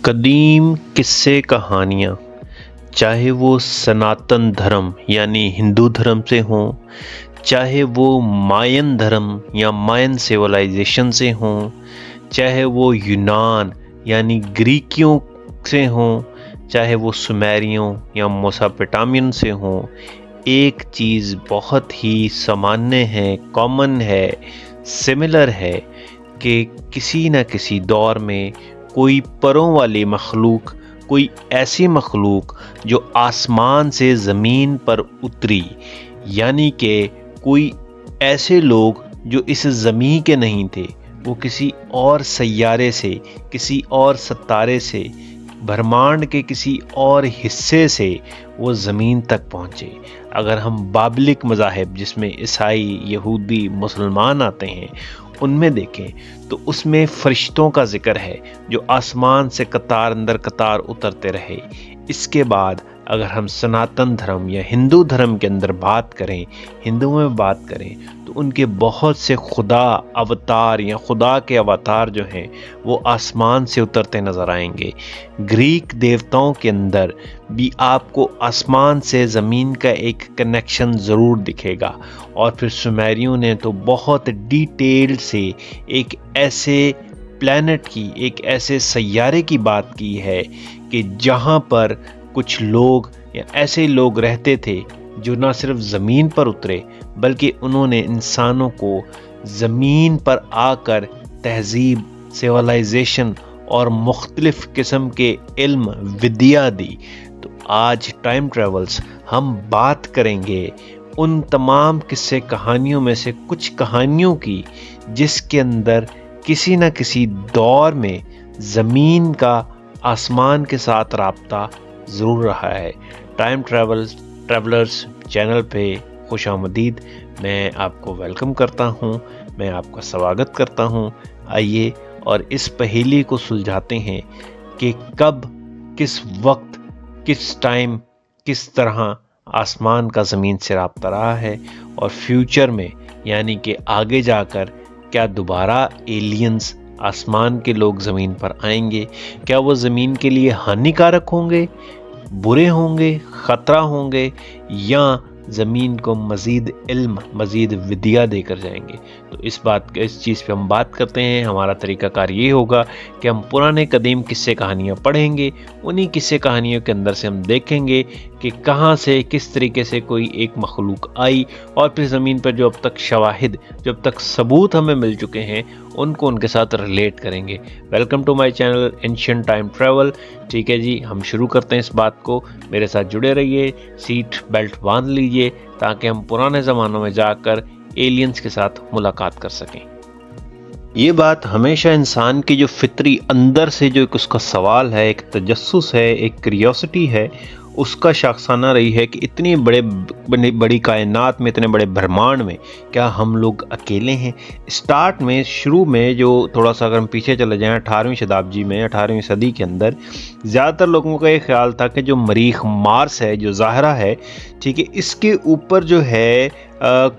قدیم قصے کہانیاں، چاہے وہ سناتن دھرم یعنی ہندو دھرم سے ہوں، چاہے وہ ماین دھرم یا ماین سیولائزیشن سے ہوں، چاہے وہ یونان یعنی گریکیوں سے ہوں، چاہے وہ سمیریوں یا موساپٹامین سے ہوں، ایک چیز بہت ہی سامانیہ ہے، کامن ہے، سملر ہے کہ کسی نہ کسی دور میں کوئی پروں والی مخلوق، کوئی ایسی مخلوق جو آسمان سے زمین پر اتری، یعنی کہ کوئی ایسے لوگ جو اس زمین کے نہیں تھے، وہ کسی اور سیارے سے، کسی اور ستارے سے، برہمانڈ کے کسی اور حصے سے وہ زمین تک پہنچے۔ اگر ہم بابلک مذاہب جس میں عیسائی، یہودی، مسلمان آتے ہیں، ان میں دیکھیں تو اس میں فرشتوں کا ذکر ہے جو آسمان سے قطار اندر قطار اترتے رہے۔ اس کے بعد اگر ہم سناتن دھرم یا ہندو دھرم کے اندر بات کریں، ہندو میں بات کریں، تو ان کے بہت سے خدا اوتار یا خدا کے اوتار جو ہیں وہ آسمان سے اترتے نظر آئیں گے۔ گریک دیوتاؤں کے اندر بھی آپ کو آسمان سے زمین کا ایک کنیکشن ضرور دکھے گا۔ اور پھر سمیریوں نے تو بہت ڈیٹیل سے ایک ایسے پلانٹ کی، ایک ایسے سیارے کی بات کی ہے کہ جہاں پر کچھ لوگ یا ایسے لوگ رہتے تھے جو نہ صرف زمین پر اترے بلکہ انہوں نے انسانوں کو زمین پر آ کر تہذیب، سیولائزیشن اور مختلف قسم کے علم، ودیا دی۔ تو آج ٹائم ٹریولز ہم بات کریں گے ان تمام قصے کہانیوں میں سے کچھ کہانیوں کی جس کے اندر کسی نہ کسی دور میں زمین کا آسمان کے ساتھ رابطہ ضرور رہا ہے۔ ٹائم ٹریولرز چینل پہ خوش آمدید، میں آپ کو ویلکم کرتا ہوں، میں آپ کا سواگت کرتا ہوں۔ آئیے اور اس پہیلی کو سلجھاتے ہیں کہ کب، کس وقت، کس ٹائم، کس طرح آسمان کا زمین سے رابطہ رہا ہے، اور فیوچر میں یعنی کہ آگے جا کر کیا دوبارہ ایلینز، آسمان کے لوگ زمین پر آئیں گے؟ کیا وہ زمین کے لیے ہانیکارک ہوں گے، برے ہوں گے، خطرہ ہوں گے، یا زمین کو مزید علم، مزید ودیا دے کر جائیں گے؟ تو اس چیز پہ ہم بات کرتے ہیں۔ ہمارا طریقہ کار یہ ہوگا کہ ہم پرانے قدیم قصے کہانیاں پڑھیں گے، انہی قصے کہانیوں کے اندر سے ہم دیکھیں گے کہ کہاں سے، کس طریقے سے کوئی ایک مخلوق آئی، اور پھر زمین پر جو اب تک شواہد، جو اب تک ثبوت ہمیں مل چکے ہیں، ان کو ان کے ساتھ ریلیٹ کریں گے۔ Welcome to my channel ancient time travel. ٹھیک ہے جی، ہم شروع کرتے ہیں اس بات کو۔ میرے ساتھ جڑے رہیے، سیٹ بیلٹ باندھ لیجئے تاکہ ہم پرانے زمانوں میں جا کر ایلینز کے ساتھ ملاقات کر سکیں۔ یہ بات ہمیشہ انسان کی جو فطری اندر سے جو ایک اس کا سوال ہے، ایک تجسس ہے، ایک کریوسٹی ہے، اس کا شاخسانہ رہی ہے کہ اتنی بڑی کائنات میں، اتنے بڑے برہمانڈ میں کیا ہم لوگ اکیلے ہیں؟ شروع میں جو تھوڑا سا اگر ہم پیچھے چلے جائیں 18ویں شتابدی میں، 18ویں صدی کے اندر زیادہ تر لوگوں کا یہ خیال تھا کہ جو مریخ، مارس ہے، جو زہرہ ہے، ٹھیک ہے، اس کے اوپر جو ہے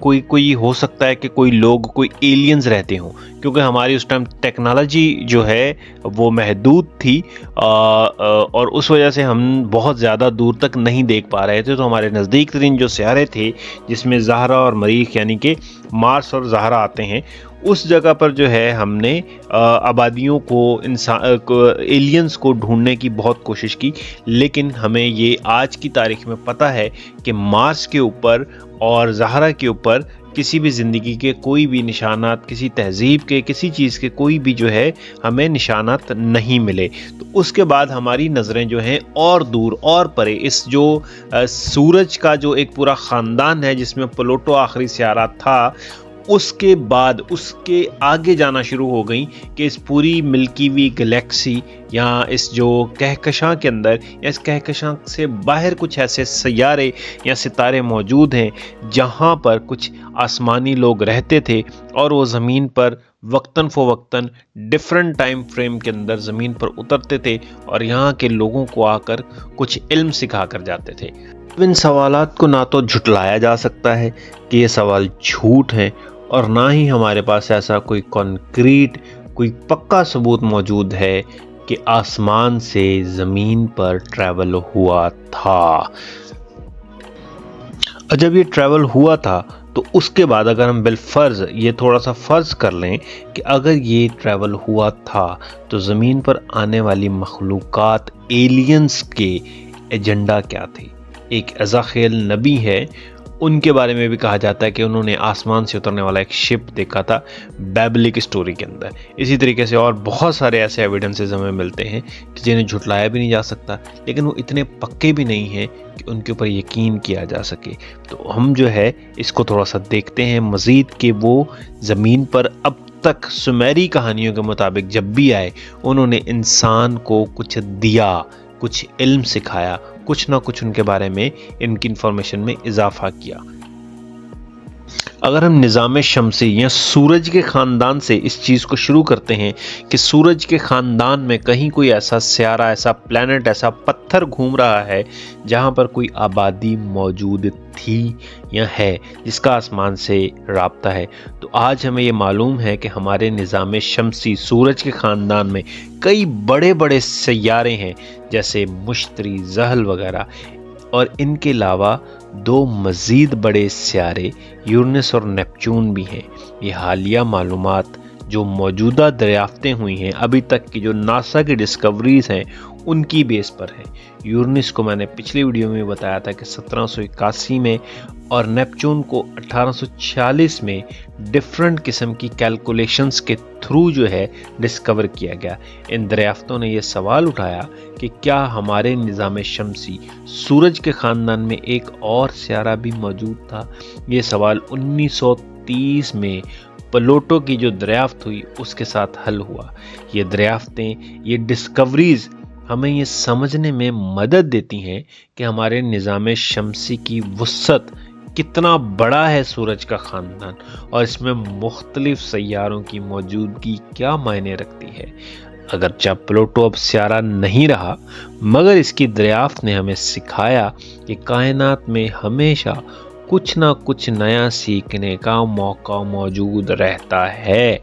کوئی ہو سکتا ہے کہ کوئی لوگ، کوئی ایلینز رہتے ہوں، کیونکہ ہماری اس ٹائم ٹیکنالوجی جو ہے وہ محدود تھی، اور اس وجہ سے ہم بہت زیادہ دور تک نہیں دیکھ پا رہے تھے۔ تو ہمارے نزدیک ترین جو سیارے تھے جس میں زہرہ اور مریخ یعنی کہ مارس اور زہرہ آتے ہیں، اس جگہ پر جو ہے ہم نے آبادیوں کو، ایلینز کو ڈھونڈنے کی بہت کوشش کی، لیکن ہمیں یہ آج کی تاریخ میں پتہ ہے کہ مارس کے اوپر اور زہرہ کے اوپر کسی بھی زندگی کے کوئی بھی نشانات، کسی تہذیب کے، کسی چیز کے کوئی بھی جو ہے ہمیں نشانات نہیں ملے۔ تو اس کے بعد ہماری نظریں جو ہیں اور دور اور پرے، اس جو سورج کا جو ایک پورا خاندان ہے جس میں پلوٹو آخری سیارہ تھا، اس کے بعد اس کے آگے جانا شروع ہو گئیں کہ اس پوری ملکی وی گلیکسی یا اس جو کہکشاں کے اندر یا اس کہکشاں سے باہر کچھ ایسے سیارے یا ستارے موجود ہیں جہاں پر کچھ آسمانی لوگ رہتے تھے، اور وہ زمین پر وقتاً فوقتاً ڈیفرنٹ ٹائم فریم کے اندر زمین پر اترتے تھے اور یہاں کے لوگوں کو آ کر کچھ علم سکھا کر جاتے تھے۔ ان سوالات کو نہ تو جھٹلایا جا سکتا ہے کہ یہ سوال جھوٹ ہیں، اور نہ ہی ہمارے پاس ایسا کوئی کنکریٹ، کوئی پکا ثبوت موجود ہے کہ آسمان سے زمین پر ٹریول ہوا تھا۔ اور جب یہ ٹریول ہوا تھا تو اس کے بعد اگر ہم بالفرض یہ تھوڑا سا فرض کر لیں کہ اگر یہ ٹریول ہوا تھا تو زمین پر آنے والی مخلوقات ایلینز کے ایجنڈا کیا تھے۔ ایک ازاخیل نبی ہے، ان کے بارے میں بھی کہا جاتا ہے کہ انہوں نے آسمان سے اترنے والا ایک شپ دیکھا تھا بیبلک اسٹوری کے اندر۔ اسی طریقے سے اور بہت سارے ایسے ایویڈنسز ہمیں ملتے ہیں کہ جنہیں جھٹلایا بھی نہیں جا سکتا، لیکن وہ اتنے پکے بھی نہیں ہیں کہ ان کے اوپر یقین کیا جا سکے۔ تو ہم جو ہے اس کو تھوڑا سا دیکھتے ہیں مزید کہ وہ زمین پر اب تک سمیری کہانیوں کے مطابق جب بھی آئے انہوں نے انسان کو کچھ دیا، کچھ علم سکھایا، کچھ نہ کچھ ان کے بارے میں ان کی انفارمیشن میں اضافہ کیا۔ اگر ہم نظام شمسی یا سورج کے خاندان سے اس چیز کو شروع کرتے ہیں کہ سورج کے خاندان میں کہیں کوئی ایسا سیارہ، ایسا پلانٹ، ایسا پتھر گھوم رہا ہے جہاں پر کوئی آبادی موجود تھی یا ہے جس کا آسمان سے رابطہ ہے، تو آج ہمیں یہ معلوم ہے کہ ہمارے نظام شمسی سورج کے خاندان میں کئی بڑے بڑے سیارے ہیں جیسے مشتری، زحل وغیرہ، اور ان کے علاوہ 2 مزید بڑے سیارے یورینس اور نیپچون بھی ہیں۔ یہ حالیہ معلومات جو موجودہ دریافتیں ہوئی ہیں ابھی تک کی، جو ناسا کی ڈسکوریز ہیں، ان کی بیس پر ہے۔ یورینس کو میں نے پچھلی ویڈیو میں بتایا تھا کہ 1781 میں اور نیپچون کو 1846 میں ڈیفرنٹ قسم کی کیلکولیشنز کے تھرو جو ہے ڈسکور کیا گیا۔ ان دریافتوں نے یہ سوال اٹھایا کہ کیا ہمارے نظام شمسی سورج کے خاندان میں ایک اور سیارہ بھی موجود تھا؟ یہ سوال 1930 میں پلوٹو کی جو دریافت ہوئی اس کے ساتھ حل ہوا۔ یہ دریافتیں، یہ ڈسکوریز ہمیں یہ سمجھنے میں مدد دیتی ہیں کہ ہمارے نظام شمسی کی وسعت کتنا بڑا ہے سورج کا خاندان، اور اس میں مختلف سیاروں کی موجودگی کیا معنی رکھتی ہے۔ اگرچہ پلوٹو اب سیارہ نہیں رہا، مگر اس کی دریافت نے ہمیں سکھایا کہ کائنات میں ہمیشہ کچھ نہ کچھ نیا سیکھنے کا موقع موجود رہتا ہے۔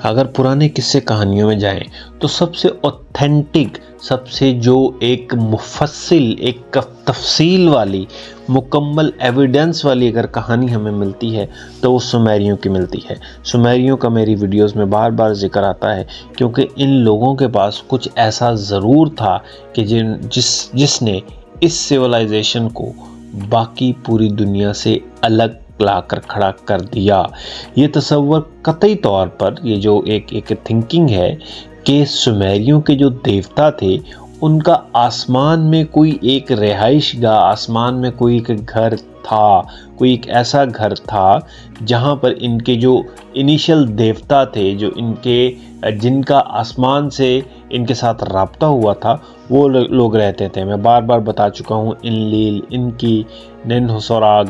اگر پرانے قصے کہانیوں میں جائیں تو سب سے اوتھینٹک، سب سے جو ایک مفصل، ایک تفصیل والی، مکمل ایویڈنس والی اگر کہانی ہمیں ملتی ہے تو وہ سومیریوں کی ملتی ہے۔ سومیریوں کا میری ویڈیوز میں بار بار ذکر آتا ہے کیونکہ ان لوگوں کے پاس کچھ ایسا ضرور تھا کہ جس نے اس سیولائزیشن کو باقی پوری دنیا سے الگ لا کر کھڑا کر دیا۔ یہ تصور قطعی طور پر، یہ جو ایک تھنکنگ ہے کہ سومیریوں کے جو دیوتا تھے ان کا آسمان میں کوئی ایک رہائش گاہ، آسمان میں کوئی ایک گھر تھا، کوئی ایک ایسا گھر تھا جہاں پر ان کے جو انیشل دیوتا تھے، جو جن کا آسمان سے ان کے ساتھ رابطہ ہوا تھا، وہ لوگ رہتے تھے۔ میں بار بار بتا چکا ہوں، انلیل، ان کی ننہسوراگ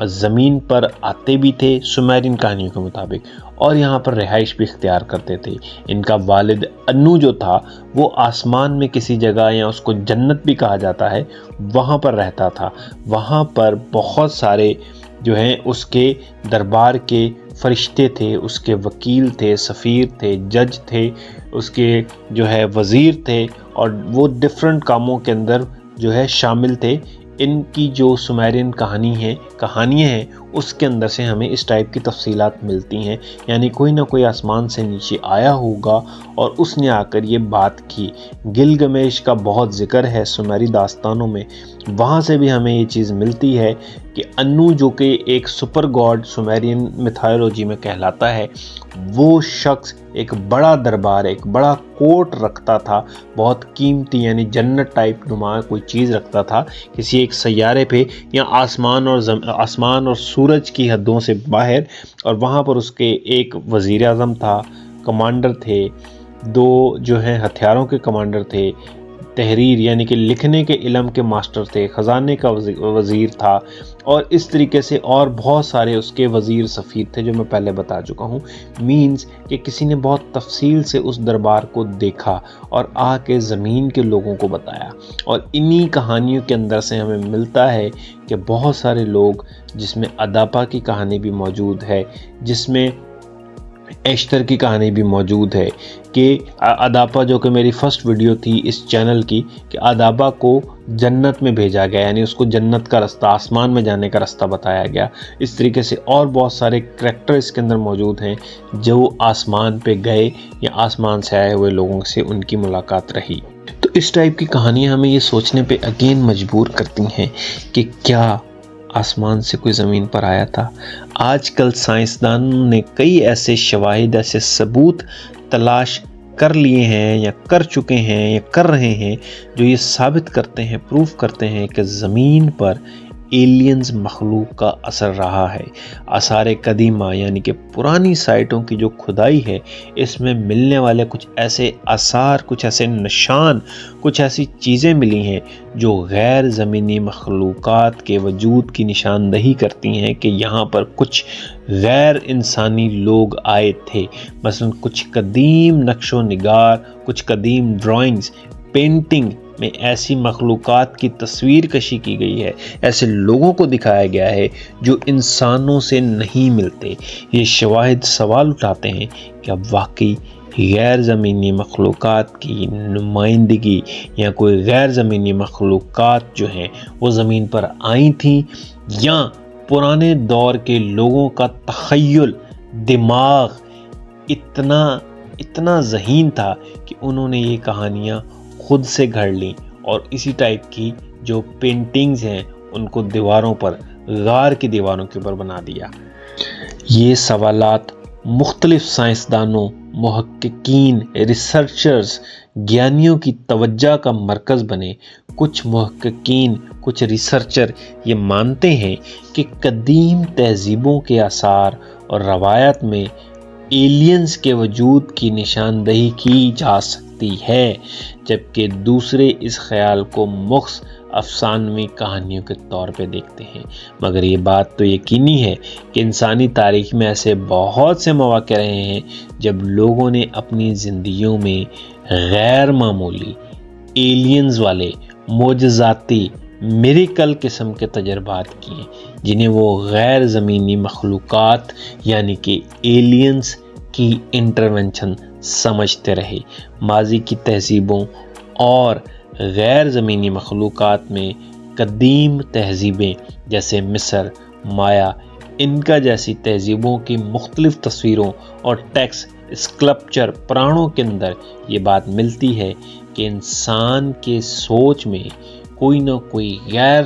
زمین پر آتے بھی تھے سومیرین کہانیوں کے مطابق، اور یہاں پر رہائش بھی اختیار کرتے تھے۔ ان کا والد انو جو تھا وہ آسمان میں کسی جگہ، یا اس کو جنت بھی کہا جاتا ہے، وہاں پر رہتا تھا۔ وہاں پر بہت سارے جو ہیں اس کے دربار کے فرشتے تھے، اس کے وکیل تھے، سفیر تھے، جج تھے، اس کے جو ہے وزیر تھے، اور وہ ڈیفرنٹ کاموں کے اندر جو ہے شامل تھے۔ ان کی جو سومیرین کہانیاں ہیں اس کے اندر سے ہمیں اس ٹائپ کی تفصیلات ملتی ہیں، یعنی کوئی نہ کوئی آسمان سے نیچے آیا ہوگا اور اس نے آ کر یہ بات کی۔ گلگمیش کا بہت ذکر ہے سومیری داستانوں میں، وہاں سے بھی ہمیں یہ چیز ملتی ہے کہ انو جو کہ ایک سپر گاڈ سومیرین میتھالوجی میں کہلاتا ہے، وہ شخص ایک بڑا دربار، ایک بڑا کورٹ رکھتا تھا، بہت قیمتی، یعنی جنت ٹائپ نما کوئی چیز رکھتا تھا کسی ایک سیارے پہ، یا آسمان اور سورج کی حدوں سے باہر، اور وہاں پر اس کے ایک وزیر اعظم تھا، کمانڈر تھے، 2 جو ہیں ہتھیاروں کے کمانڈر تھے، تحریر یعنی کہ لکھنے کے علم کے ماسٹر تھے، خزانے کا وزیر تھا، اور اس طریقے سے اور بہت سارے اس کے وزیر سفیر تھے جو میں پہلے بتا چکا ہوں۔ مینز کہ کسی نے بہت تفصیل سے اس دربار کو دیکھا اور آ کے زمین کے لوگوں کو بتایا، اور انہی کہانیوں کے اندر سے ہمیں ملتا ہے کہ بہت سارے لوگ، جس میں اداپا کی کہانی بھی موجود ہے، جس میں ایشتر کی کہانی بھی موجود ہے کہ اداپا، جو کہ میری فرسٹ ویڈیو تھی اس چینل کی، کہ اداپا کو جنت میں بھیجا گیا، یعنی اس کو جنت کا رستہ، آسمان میں جانے کا رستہ بتایا گیا۔ اس طریقے سے اور بہت سارے کریکٹر اس کے اندر موجود ہیں جو آسمان پہ گئے یا آسمان سے آئے ہوئے لوگوں سے ان کی ملاقات رہی۔ تو اس ٹائپ کی کہانیاں ہمیں یہ سوچنے پہ اگین مجبور کرتی ہیں کہ کیا آسمان سے کوئی زمین پر آیا تھا؟ آج کل سائنسدانوں نے کئی ایسے شواہد، ایسے ثبوت تلاش کر لیے ہیں یا کر چکے ہیں یا کر رہے ہیں جو یہ ثابت کرتے ہیں، پروف کرتے ہیں کہ زمین پر ایلینز مخلوق کا اثر رہا ہے۔ آثار قدیمہ یعنی کہ پرانی سائٹوں کی جو کھدائی ہے، اس میں ملنے والے کچھ ایسے آثار، کچھ ایسے نشان، کچھ ایسی چیزیں ملی ہیں جو غیر زمینی مخلوقات کے وجود کی نشاندہی کرتی ہیں کہ یہاں پر کچھ غیر انسانی لوگ آئے تھے۔ مثلا کچھ قدیم نقش و نگار، کچھ قدیم ڈرائنگز، پینٹنگ میں ایسی مخلوقات کی تصویر کشی کی گئی ہے، ایسے لوگوں کو دکھایا گیا ہے جو انسانوں سے نہیں ملتے۔ یہ شواہد سوال اٹھاتے ہیں کہ اب واقعی غیر زمینی مخلوقات کی نمائندگی یا کوئی غیر زمینی مخلوقات جو ہیں وہ زمین پر آئی تھیں، یا پرانے دور کے لوگوں کا تخیل، دماغ اتنا ذہین تھا کہ انہوں نے یہ کہانیاں خود سے گھڑ لیں اور اسی ٹائپ کی جو پینٹنگز ہیں ان کو دیواروں پر، غار کی دیواروں کے اوپر بنا دیا۔ یہ سوالات مختلف سائنسدانوں، محققین، ریسرچرز، گیانیوں کی توجہ کا مرکز بنے۔ کچھ محققین، کچھ ریسرچر یہ مانتے ہیں کہ قدیم تہذیبوں کے آثار اور روایت میں ایلینز کے وجود کی نشاندہی کی جا سکتی ہے، جبکہ دوسرے اس خیال کو محض افسانوی کہانیوں کے طور پہ دیکھتے ہیں۔ مگر یہ بات تو یقینی ہے کہ انسانی تاریخ میں ایسے بہت سے مواقع رہے ہیں جب لوگوں نے اپنی زندگیوں میں غیر معمولی، ایلینز والے، معجزاتی، میریکل قسم کے تجربات کیے، جنہیں وہ غیر زمینی مخلوقات یعنی کہ ایلینز کی انٹرونشن سمجھتے رہے۔ ماضی کی تہذیبوں اور غیر زمینی مخلوقات میں قدیم تہذیبیں جیسے مصر، مایا، انکا جیسی تہذیبوں کی مختلف تصویروں اور ٹیکس، اسکلپچر، پرانوں کے اندر یہ بات ملتی ہے کہ انسان کے سوچ میں کوئی نہ کوئی غیر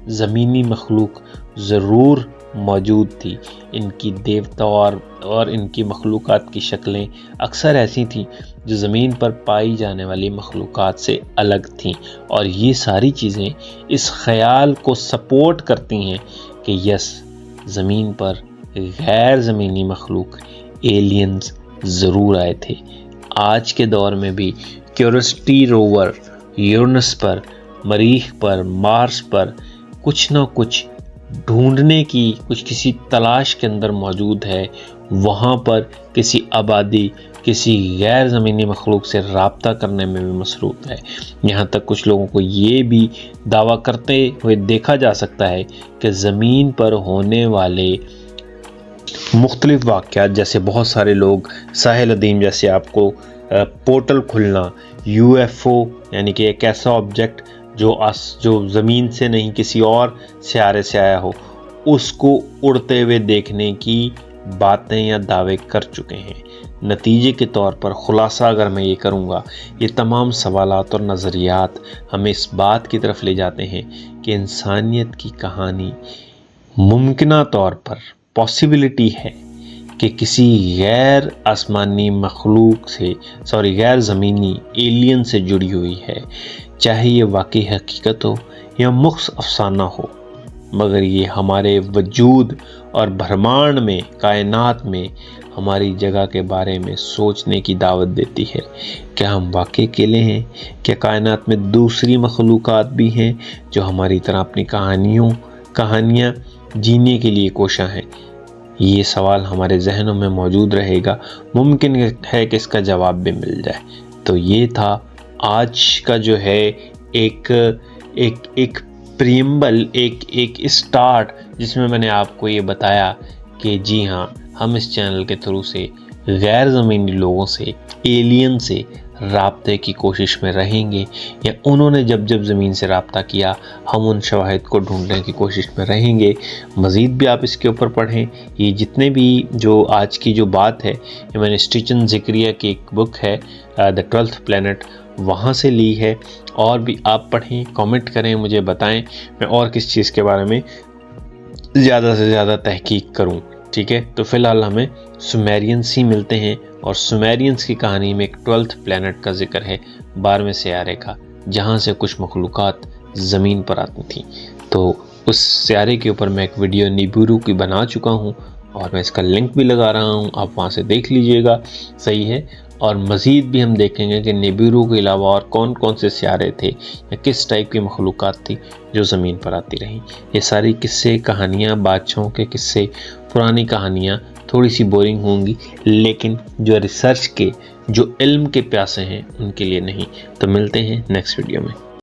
زمینی مخلوق ضرور موجود تھی۔ ان کی دیوتا اور ان کی مخلوقات کی شکلیں اکثر ایسی تھیں جو زمین پر پائی جانے والی مخلوقات سے الگ تھیں، اور یہ ساری چیزیں اس خیال کو سپورٹ کرتی ہیں کہ یس، زمین پر غیر زمینی مخلوق، ایلینز ضرور آئے تھے۔ آج کے دور میں بھی کیوریوسٹی روور یورینس پر، مریخ پر، مارس پر کچھ نہ کچھ ڈھونڈنے کی، کسی تلاش کے اندر موجود ہے۔ وہاں پر کسی آبادی، کسی غیر زمینی مخلوق سے رابطہ کرنے میں بھی مصروف ہے۔ یہاں تک کچھ لوگوں کو یہ بھی دعویٰ کرتے ہوئے دیکھا جا سکتا ہے کہ زمین پر ہونے والے مختلف واقعات، جیسے بہت سارے لوگ ساحل عظیم جیسے آپ کو پورٹل کھلنا، یو ایف او یعنی کہ ایک ایسا آبجیکٹ جو زمین سے نہیں کسی اور سیارے سے آیا ہو، اس کو اڑتے ہوئے دیکھنے کی باتیں یا دعوے کر چکے ہیں۔ نتیجے کے طور پر خلاصہ اگر میں یہ کروں گا، یہ تمام سوالات اور نظریات ہمیں اس بات کی طرف لے جاتے ہیں کہ انسانیت کی کہانی ممکنہ طور پر پاسبلٹی ہے کہ کسی غیر آسمانی مخلوق سے غیر زمینی ایلین سے جڑی ہوئی ہے، چاہے یہ واقعی حقیقت ہو یا محض افسانہ ہو، مگر یہ ہمارے وجود اور برہمانڈ میں، کائنات میں ہماری جگہ کے بارے میں سوچنے کی دعوت دیتی ہے۔ کیا ہم واقعی اکیلے ہیں؟ کیا کائنات میں دوسری مخلوقات بھی ہیں جو ہماری طرح اپنی کہانیاں جینے کے لیے کوشاں ہیں؟ یہ سوال ہمارے ذہنوں میں موجود رہے گا، ممکن ہے کہ اس کا جواب بھی مل جائے۔ تو یہ تھا آج کا جو ہے ایک پریمبل، ایک اسٹارٹ، جس میں میں نے آپ کو یہ بتایا کہ جی ہاں، ہم اس چینل کے تھرو سے غیر زمینی لوگوں سے، ایلین سے رابطے کی کوشش میں رہیں گے، یا انہوں نے جب جب زمین سے رابطہ کیا ہم ان شواہد کو ڈھونڈنے کی کوشش میں رہیں گے۔ مزید بھی آپ اس کے اوپر پڑھیں، یہ جتنے بھی جو آج کی جو بات ہے یہ میں نے اسٹیچن زکریہ کی ایک بک ہے دا 12th پلینٹ، وہاں سے لی ہے، اور بھی آپ پڑھیں، کامنٹ کریں، مجھے بتائیں میں اور کس چیز کے بارے میں زیادہ سے زیادہ تحقیق کروں، ٹھیک ہے؟ تو فی الحال ہمیں سومیرینس ہی ملتے ہیں، اور سومیرینس کی کہانی میں ایک 12th پلینٹ کا ذکر ہے، 12ویں سیارے کا، جہاں سے کچھ مخلوقات زمین پر آتی تھیں۔ تو اس سیارے کے اوپر میں ایک ویڈیو نیبورو کی بنا چکا ہوں، اور میں اس کا لنک بھی لگا رہا ہوں، آپ وہاں سے دیکھ لیجئے گا، صحیح ہے؟ اور مزید بھی ہم دیکھیں گے کہ نیبورو کے علاوہ اور کون کون سے سیارے تھے یا کس ٹائپ کی مخلوقات تھی جو زمین پر آتی رہیں۔ یہ ساری قصے، کہانیاں، بادشاہوں کے قصے، پرانی کہانیاں تھوڑی سی بورنگ ہوں گی، لیکن جو ریسرچ کے، جو علم کے پیاسے ہیں ان کے لیے نہیں۔ تو ملتے ہیں نیکسٹ ویڈیو میں۔